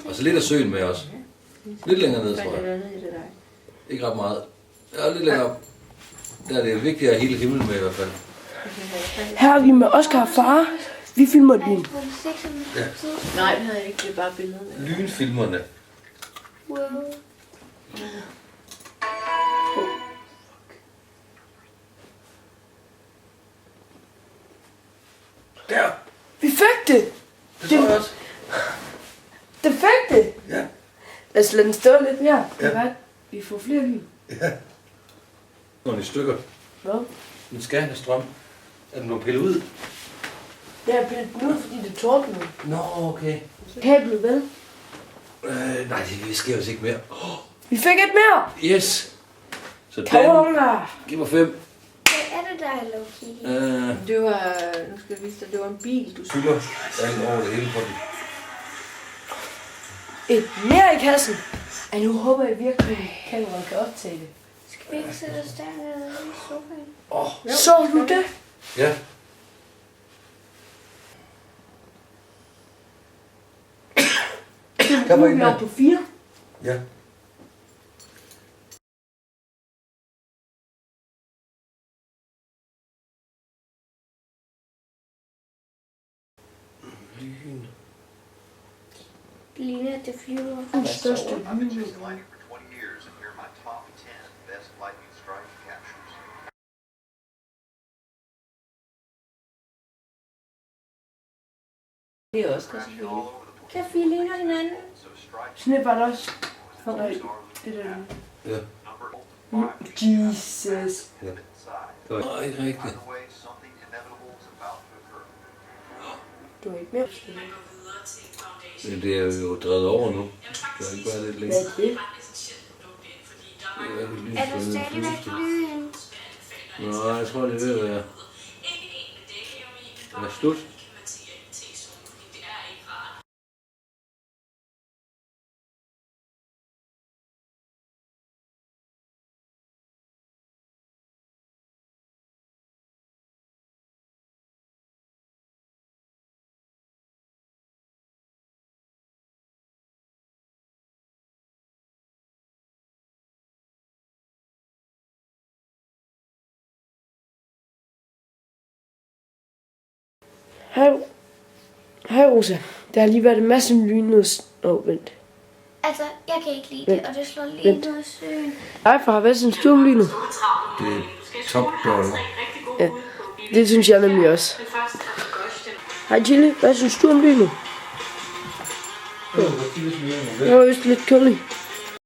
Og så lidt af søen med også. Lidt længere ned, tror jeg. Ikke ret meget. Ja, lidt længere op. Der er det vigtigt at hele himlen med i hvert fald. Her er vi med Oscar og far. Vi filmer din. Ja. Nej, det havde jeg ikke. Det er bare billederne. Lynfilmerne. Wow. Der! Vi fik det! Det tror jeg også. Det fik det! Ja. Lad os lade den stå lidt mere. Ja. Vi får flere lyn. Ja. Nogle i stykker. Hvad? Den skal have strøm. Er den blevet pillet ud? Jeg har pillet den ud, fordi det tordnede. Nå, okay. Kablet vel? Nej, det sker jo ikke mere. Vi fik et mere! Yes! Så den Kavalunger! giver mig 5. Hvad er det, der er low-key? Det var, nu skal jeg vise dig, det var en bil, du Fylder alt over det hele på den. Et mere i kassen! Ej, nu håber jeg virkelig, at kameraet kan optage det. Skal vi ikke sætte os dernede i sofaen? Så du det? Ja. Der var Nu er en vi her. oppe på 4. Ja. Det ligner, at det flyver. Den største I've been chasing lightning for 20 years, and here are my top 10 best lightning strike captures. Det er også Crashing all over the place. Kan vi ligner hinanden? So strike Snip også. Nej, stars det er den. Ja. number 5 Jesus. inside. Det var ikke By rigtigt. the way, something inevitable is about to occur. Du er ikke mere. Men det er jo drevet over nu. Det er ikke bare lidt Hvad længere. er det? Er der stadigvæk lyn? Nå, jeg tror, det er ved at være slut. Hej Rosa. Der har lige været en masse lynlyd. Vent. Altså, jeg kan ikke lide det, og det slår lige Vent. ud af søen. Hej far, hvad synes du om lynet? Det er top-dollar. Ja, det synes jeg nemlig også. Hej Chile, hvad synes du om lynet? Det var vist lidt køligt.